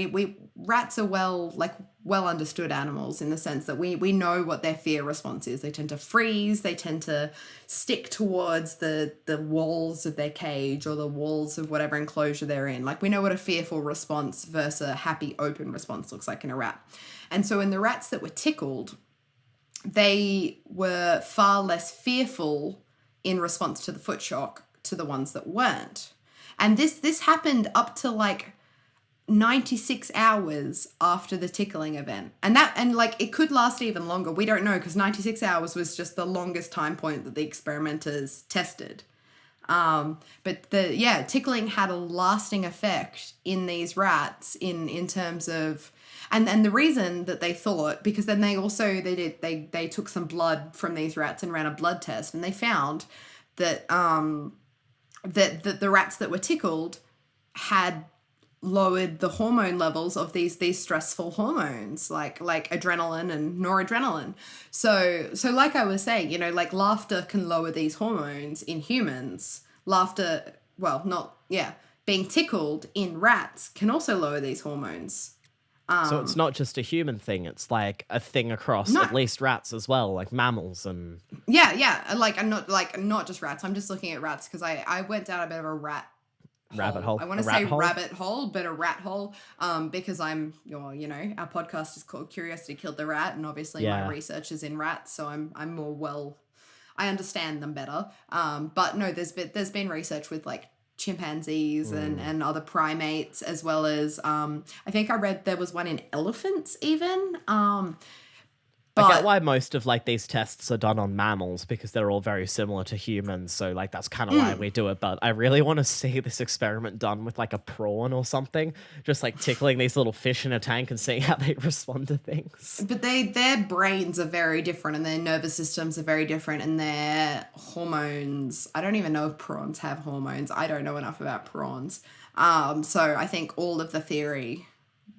Rats are well understood animals in the sense that we know what their fear response is. They tend to freeze, they tend to stick towards the walls of their cage or the walls of whatever enclosure they're in. Like, we know what a fearful response versus a happy open response looks like in a rat. And so in the rats that were tickled, they were far less fearful in response to the foot shock to the ones that weren't. And this happened up to like 96 hours after the tickling event. And like it could last even longer. We don't know, because 96 hours was just the longest time point that the experimenters tested. But tickling had a lasting effect in these rats in terms of, and the reason that they thought, because then they took some blood from these rats and ran a blood test, and they found that that the rats that were tickled had lowered the hormone levels of these stressful hormones like adrenaline and noradrenaline. So like I was saying, you know, like laughter can lower these hormones in humans. Being tickled in rats can also lower these hormones. So it's not just a human thing, it's like a thing across at least rats as well, like mammals and... Yeah. I'm not just rats. I'm just looking at rats because I went down a bit of a rabbit hole. I want to say rabbit hole, but a rat hole, because our podcast is called Curiosity Killed the Rat, and obviously my research is in rats, so I'm more I understand them better. But no, there's been research with like chimpanzees and other primates, as well as I think I read there was one in elephants even. I get why most of like these tests are done on mammals, because they're all very similar to humans, so like that's kind of why we do it. But I really want to see this experiment done with like a prawn or something, just like tickling these little fish in a tank and seeing how they respond to things. But their brains are very different, and their nervous systems are very different, and their hormones, I don't even know if prawns have hormones. I don't know enough about prawns. So I think all of the theory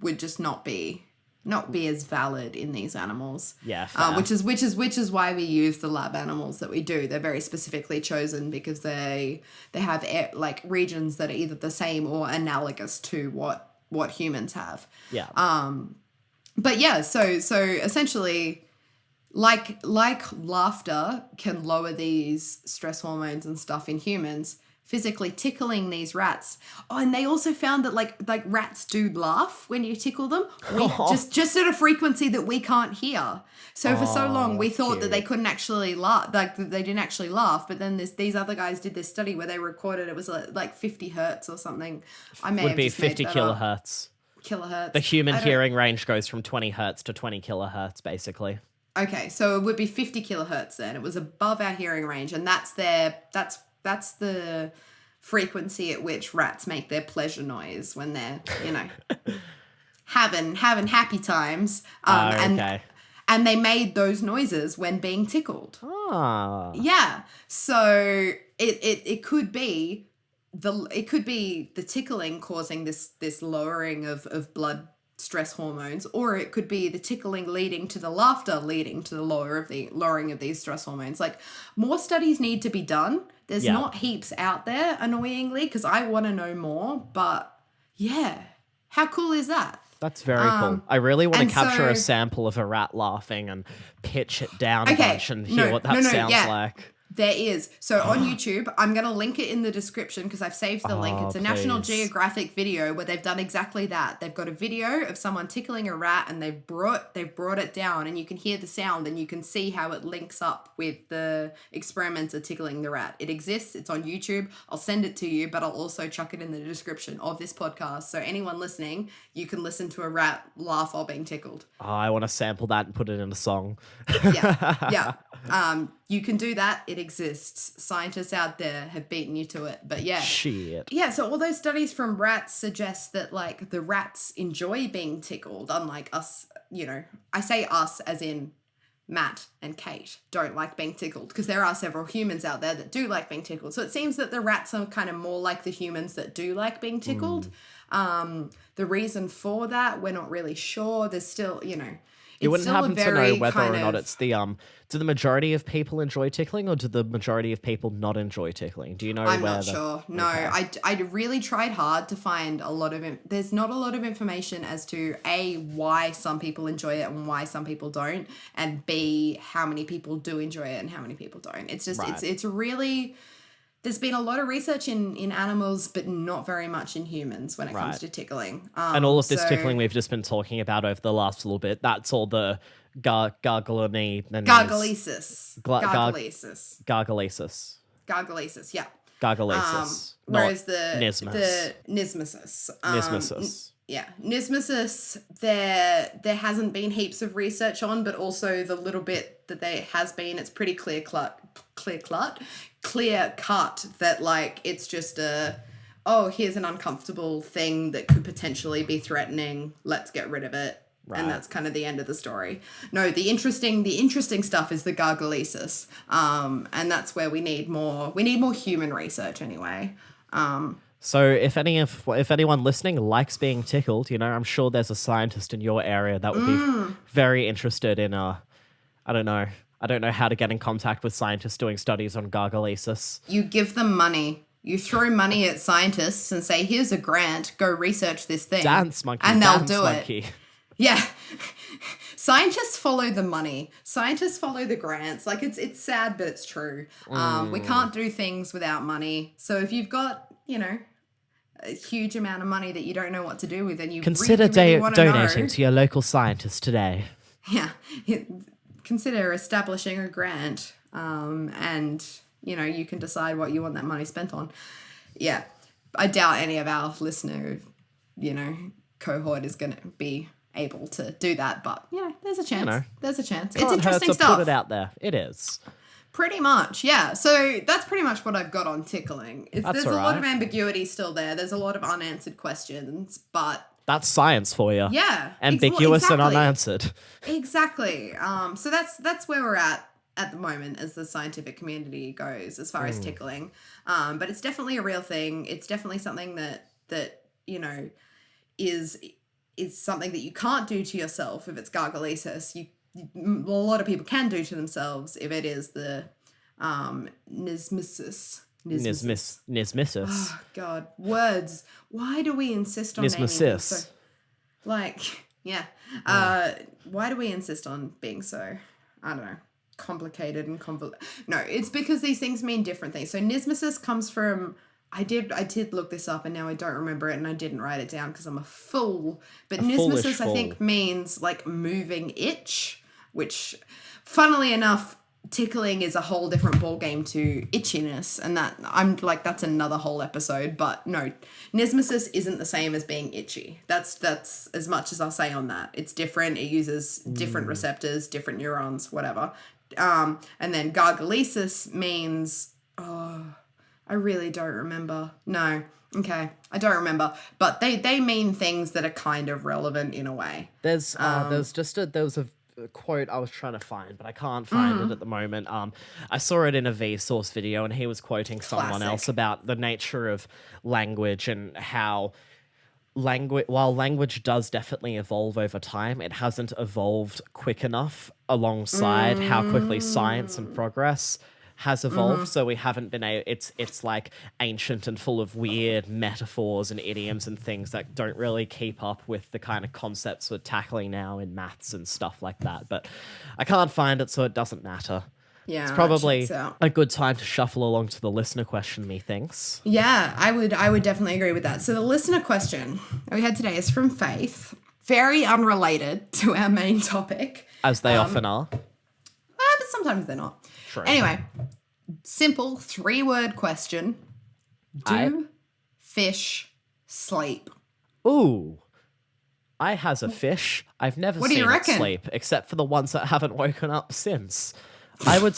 would just not be as valid in these animals. Yeah, fair. which is why we use the lab animals that we do. They're very specifically chosen because they have like regions that are either the same or analogous to what humans have. Yeah. But yeah, so essentially, like laughter can lower these stress hormones and stuff in humans, physically tickling these rats. Oh, and they also found that like rats do laugh when you tickle them, just at a frequency that we can't hear. So for so long we thought that they couldn't actually laugh, like they didn't actually laugh. But then these other guys did this study where they recorded it was like 50 hertz or something. Would be 50 kilohertz. Kilohertz. The human hearing range goes from 20 hertz to 20 kilohertz, basically. Okay, so it would be 50 kilohertz then. It was above our hearing range, and that's that's the frequency at which rats make their pleasure noise when they're, having happy times. Okay. And they made those noises when being tickled. Ah. Yeah. So it could be the tickling causing this lowering of blood stress hormones, or it could be the tickling leading to the laughter leading to the lowering of these stress hormones. Like, more studies need to be done. There's not heaps out there, annoyingly, because I want to know more. But yeah, how cool is that? That's very cool. I really want to and capture a so- sample of a rat laughing and pitch it down a bunch and hear no, what that no, sounds yeah. like. There is. So on YouTube, I'm going to link it in the description because I've saved the link. It's a National please. Geographic video where they've done exactly that. They've got a video of someone tickling a rat and they've brought it down, and you can hear the sound and you can see how it links up with the experimenter tickling the rat. It exists. It's on YouTube. I'll send it to you, but I'll also chuck it in the description of this podcast. So anyone listening, you can listen to a rat laugh while being tickled. Oh, I want to sample that and put it in a song. Yeah. You can do that. It exists. Scientists out there have beaten you to it. But yeah. Shit. Yeah, so all those studies from rats suggest that, like, the rats enjoy being tickled, unlike us, I say us as in Matt and Kate don't like being tickled, because there are several humans out there that do like being tickled. So it seems that the rats are kind of more like the humans that do like being tickled. The reason for that, we're not really sure. There's still, You wouldn't happen to know whether or not of- it's the do the majority of people enjoy tickling, or do the majority of people not enjoy tickling? Do you know I'm where not sure. No, I really tried hard to find a lot of there's not a lot of information as to A, why some people enjoy it and why some people don't, and B, how many people do enjoy it and how many people don't. It's just Right. it's really, there's been a lot of research in animals, but not very much in humans when it comes Right. to tickling. And all of this so- tickling we've just been talking about over the last little bit, that's all the garglesis. Gargalesis. Gargalesis. Gargalesis, yeah. Gargalesis. Whereas not the nismus. nismesis. Nismesis. Yeah, nismesis, there hasn't been heaps of research on, but also the little bit that there has been, it's pretty clear cut that, like, it's just here's an uncomfortable thing that could potentially be threatening, let's get rid of it. Right. And that's kind of the end of the story. No, the interesting stuff is the gargalesis. And that's where we need more human research anyway. So if anyone listening likes being tickled, I'm sure there's a scientist in your area that would be very interested in I don't know how to get in contact with scientists doing studies on gargalesis. You give them money. You throw money at scientists and say, here's a grant, go research this thing. Dance monkey. And they'll dance do monkey. it. Yeah. Scientists follow the money. Scientists follow the grants. Like, it's sad, but it's true. We can't do things without money. So if you've got, a huge amount of money that you don't know what to do with, and you Consider really wanna donating know, to your local scientist today. yeah, consider establishing a grant, and you can decide what you want that money spent on. Yeah, I doubt any of our listener, cohort is going to be able to do that, but there's a chance. There's a chance. It's Can't hurt interesting to stuff. put it out there. It is. Pretty much, yeah. So that's pretty much what I've got on tickling. There's a lot alright. of ambiguity still there. There's a lot of unanswered questions, but That's science for you. yeah, Ambiguous and exactly. unanswered. Exactly. So that's where we're at the moment as the scientific community goes as far as tickling. But it's definitely a real thing. It's definitely something that is something that you can't do to yourself if it's gargalesis. A lot of people can do to themselves if it is the nismesis. Nismesis. Oh, God, words. Why do we insist on naming things so? Nismesis. Like, yeah. Why do we insist on being so, I don't know, complicated and convoluted? No, it's because these things mean different things. So nismesis comes from, I did look this up and now I don't remember it and I didn't write it down because I'm a fool. But foolish nismesis, I think, fool. means like moving itch, which, funnily enough, tickling is a whole different ballgame to itchiness, and that I'm like, that's another whole episode. But no, nismesis isn't the same as being itchy. That's as much as I'll say on that. It's different. It uses different receptors, different neurons, whatever. And then gargalesis means I really don't remember. No. Okay. I don't remember. But they mean things that are kind of relevant in a way. There was a quote I was trying to find, but I can't find it at the moment. I saw it in a Vsauce video, and he was quoting someone Classic. else about the nature of language and how while language does definitely evolve over time, it hasn't evolved quick enough alongside how quickly science and progress has evolved. So we haven't been it's like ancient and full of weird metaphors and idioms and things that don't really keep up with the kind of concepts we're tackling now in maths and stuff like that. But I can't find it, so it doesn't matter. Yeah. It's probably checks out. a good time to shuffle along to the listener question, methinks. Yeah, I would definitely agree with that. So the listener question that we had today is from Faith. Very unrelated to our main topic. As they often are. But sometimes they're not. True. Anyway, simple 3-word question. Do fish sleep? Ooh. I has a fish. I've never What do seen you it reckon? sleep, except for the ones that haven't woken up since. I would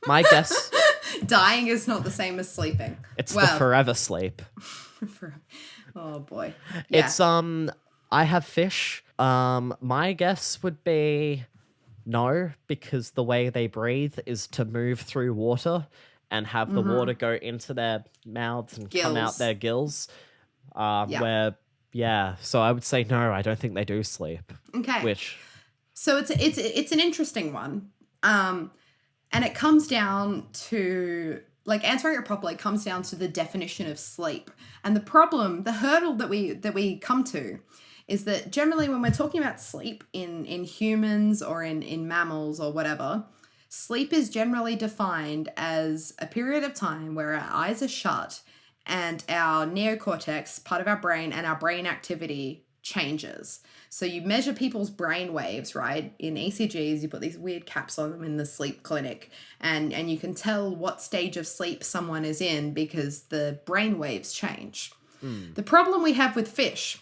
my guess, Dying is not the same as sleeping. it's the forever sleep. Oh boy. Yeah. It's I have fish. My guess would be no, because the way they breathe is to move through water and have the water go into their mouths and come out Gills. their gills. So I would say no, I don't think they do sleep. Okay. Which So it's an interesting one. And it comes down to, like, answering it properly comes down to the definition of sleep. And the hurdle that we come to is that generally when we're talking about sleep in humans or in mammals or whatever, sleep is generally defined as a period of time where our eyes are shut and our neocortex, part of our brain, and our brain activity changes. So you measure people's brain waves, right? In ECGs, you put these weird caps on them in the sleep clinic, and you can tell what stage of sleep someone is in because the brain waves change. The problem we have with fish,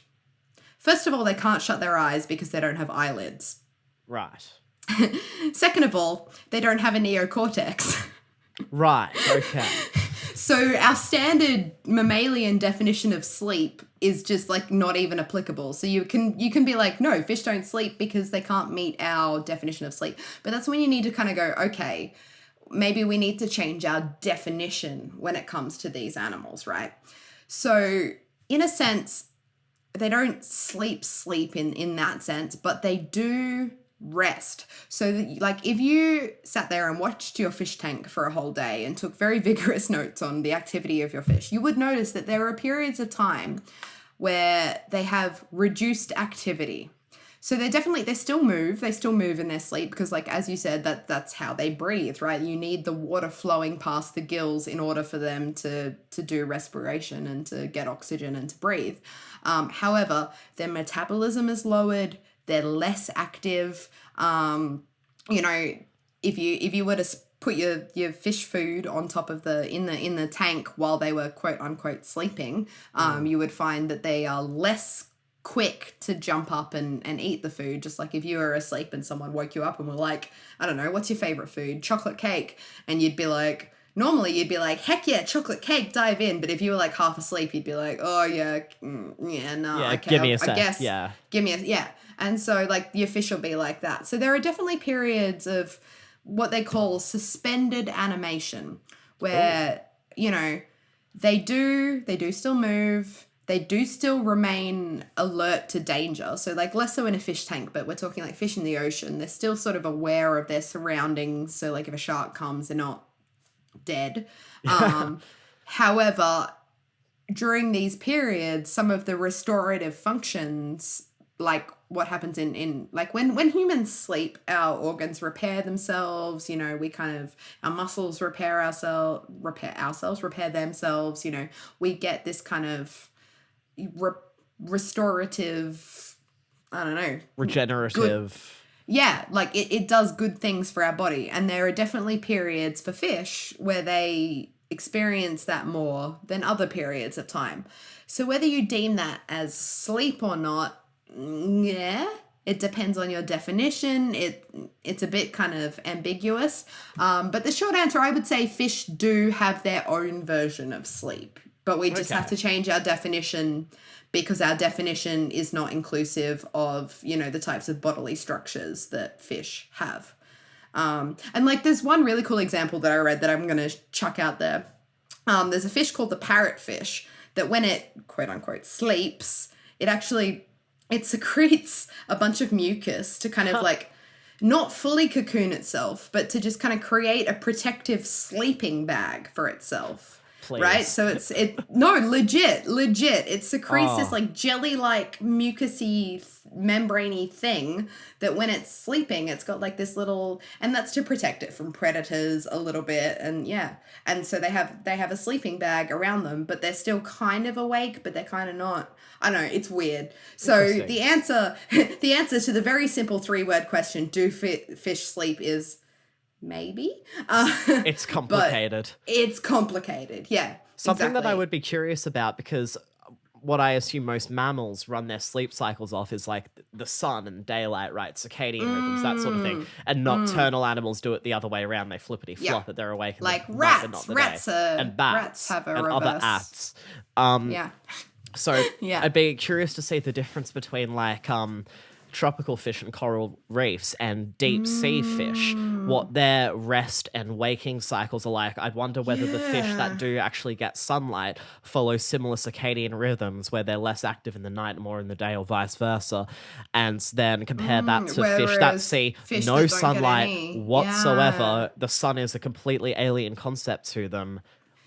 first of all, they can't shut their eyes because they don't have eyelids. right. Second of all, they don't have a neocortex. Right, okay. So our standard mammalian definition of sleep is just like not even applicable. So you can be like, no, fish don't sleep because they can't meet our definition of sleep. But that's when you need to kind of go, okay, maybe we need to change our definition when it comes to these animals, right? So in a sense, they don't sleep in that sense, but they do rest. So like if you sat there and watched your fish tank for a whole day and took very vigorous notes on the activity of your fish, you would notice that there are periods of time where they have reduced activity. So they still move in their sleep because, like, as you said, that's how they breathe, right? You need the water flowing past the gills in order for them to do respiration and to get oxygen and to breathe. However, their metabolism is lowered. They're less active. If you were to put your fish food on top of in the tank while they were quote unquote sleeping, you would find that they are less quick to jump up and eat the food. Just like if you were asleep and someone woke you up and were like, I don't know, what's your favorite food? Chocolate cake. And you'd be like, normally you'd be like, heck yeah, chocolate cake, dive in. But if you were like half asleep, you'd be like, oh yeah, no, okay, give me a I sec. guess, Yeah. give me yeah. And so like your fish will be like that. So there are definitely periods of what they call suspended animation where, they do still move. They do still remain alert to danger. So like less so in a fish tank, but we're talking like fish in the ocean. They're still sort of aware of their surroundings. So like if a shark comes, they're not dead. However, during these periods, some of the restorative functions, like what happens in like when humans sleep, our organs repair themselves, we kind of, our muscles repair themselves, we get this kind of restorative, I don't know, Regenerative. yeah, like it does good things for our body. And there are definitely periods for fish where they experience that more than other periods of time. So whether you deem that as sleep or not, yeah, It depends on your definition. It's a bit kind of ambiguous. But the short answer, I would say fish do have their own version of sleep. But we just have to change our definition because our definition is not inclusive of, the types of bodily structures that fish have. And like there's one really cool example that I read that I'm going to chuck out there. There's a fish called the parrotfish that when it, quote unquote, sleeps, it secretes a bunch of mucus to kind of like not fully cocoon itself, but to just kind of create a protective sleeping bag for itself. Please. Right? So legit. It secretes this like jelly-like mucusy membraney thing that when it's sleeping, it's got like this little, and that's to protect it from predators a little bit. And and so they have a sleeping bag around them, but they're still kind of awake, but they're kind of not. I don't know, it's weird. So the answer to the very simple 3-word question, do fish sleep, is maybe. It's complicated. It's complicated, yeah. Something that I exactly. would be curious about, because what I assume most mammals run their sleep cycles off is like the sun and daylight, right? Circadian rhythms, that sort of thing. And nocturnal animals do it the other way around. They flippity flop it. They're awake in like the rats. night, but not the Rats day. And bats rats have a and reverse. other ats. Yeah. So Yeah. I'd be curious to see the difference between like tropical fish and coral reefs and deep sea fish, what their rest and waking cycles are like. I'd wonder whether the fish that do actually get sunlight follow similar circadian rhythms where they're less active in the night and more in the day, or vice versa, and then compare that to fish that see fish no that don't get sunlight any. whatsoever. Yeah. The sun is a completely alien concept to them.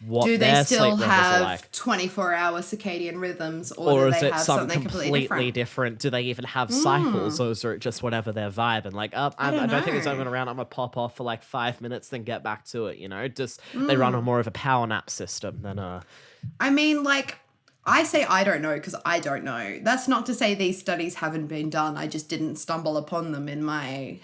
What Do their they still sleep levels are have like. 24-hour circadian rhythms, Or do is they it have something something completely different? Do they even have cycles, or is it just whatever their vibe? And like, I don't think it's know. going around. I'm gonna pop off for like 5 minutes, then get back to it. Just they run on more of a power nap system than I mean, like, I say I don't know because I don't know. That's not to say these studies haven't been done. I just didn't stumble upon them in my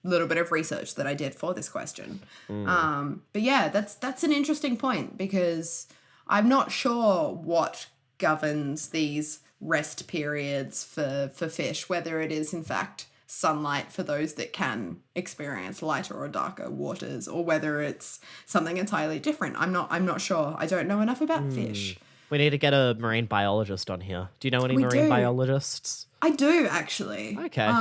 little bit of research that I did for this question. But yeah, that's an interesting point because I'm not sure what governs these rest periods for fish, whether it is in fact sunlight for those that can experience lighter or darker waters, or whether it's something entirely different. I'm not sure. I don't know enough about fish. We need to get a marine biologist on here. Do you know any We marine do. biologists? I do actually. Okay.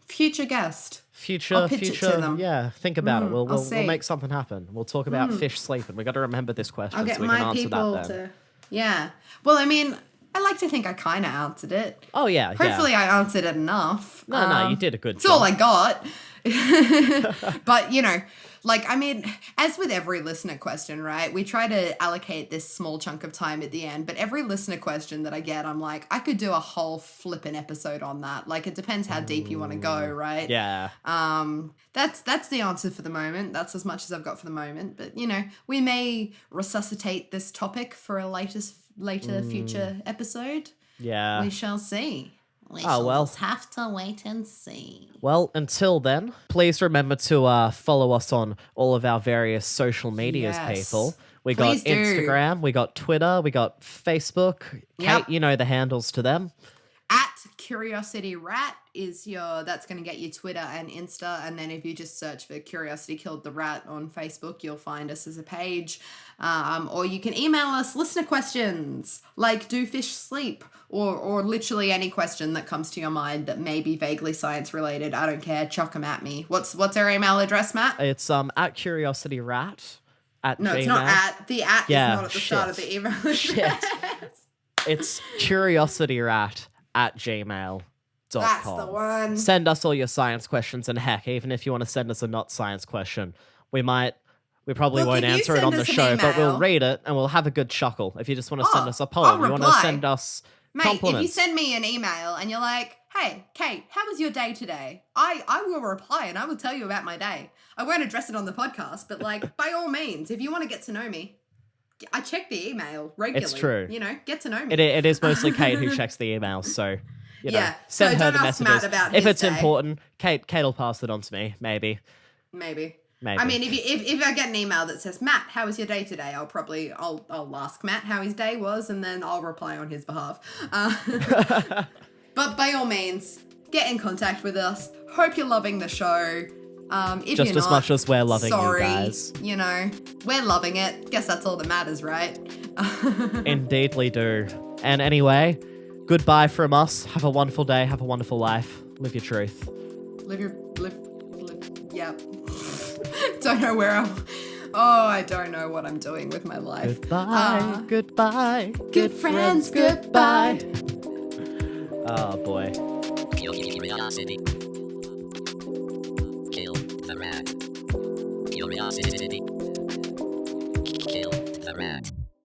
Future guest. Future, I'll pitch it to them. yeah. Think about it. We'll see. make something happen. We'll talk about fish sleeping. We got to remember this question I'll get so we can my answer people that then. to. Yeah. Well, I mean, I like to think I kind of answered it. Oh yeah, Hopefully, I answered it enough. No, you did a good It's job. all I got. But, I mean, as with every listener question, right? We try to allocate this small chunk of time at the end, but every listener question that I get, I'm like, I could do a whole flippin' episode on that. Like, it depends how deep you want to go, right? Yeah. That's the answer for the moment. That's as much as I've got for the moment. But, we may resuscitate this topic for a later future episode. Yeah. We shall see. We Oh, shall well. just have to wait and see. Well, until then, please remember to follow us on all of our various social medias, Yes. people. We got Please do. Instagram, we got Twitter, we got Facebook. Yep. Kate, you know the handles to them. At Curiosity Rat that's going to get you Twitter and Insta. And then if you just search for Curiosity Killed the Rat on Facebook, you'll find us as a page. Or you can email us listener questions like do fish sleep, or literally any question that comes to your mind that may be vaguely science related. I don't care. Chuck them at me. What's our email address, Matt? It's at curiosityrat at No, Gmail. it's not at. The at Yeah, is not at the start of shit. the email address. Shit. It's curiosityrat at gmail.com. That's the one. Send us all your science questions, and heck, even if you want to send us a not science question, we probably Look, won't if you answer it send on the us an show, but we'll email- read it and we'll have a good chuckle. If you just want to send us a poem, I'll you want to reply. send us Mate, if compliments. you send me an email and you're like, hey, Kate, how was your day today? I will reply and I will tell you about my day. I won't address it on the podcast, but by all means, if you want to get to know me, I check the email regularly. It's true. Get to know me. It is mostly Kate who checks the emails, so Yeah, send so her don't the ask messages. Matt about If his it's day. important, Kate'll pass it on to me, maybe. Maybe. Maybe. I mean, if I get an email that says, Matt, how was your day today? I'll ask Matt how his day was, and then I'll reply on his behalf. But by all means, get in contact with us. Hope you're loving the show. If Just you're as not, much as we're loving sorry, you guys. You know, we're loving it. Guess that's all that matters, right? Indeedly do. And anyway, goodbye from us. Have a wonderful day. Have a wonderful life. Live your truth. live, yeah. Don't know where I don't know what I'm doing with my life. Goodbye. Goodbye. Good friends, goodbye. Oh boy. Curiosity. Kill the rat. Curiosity.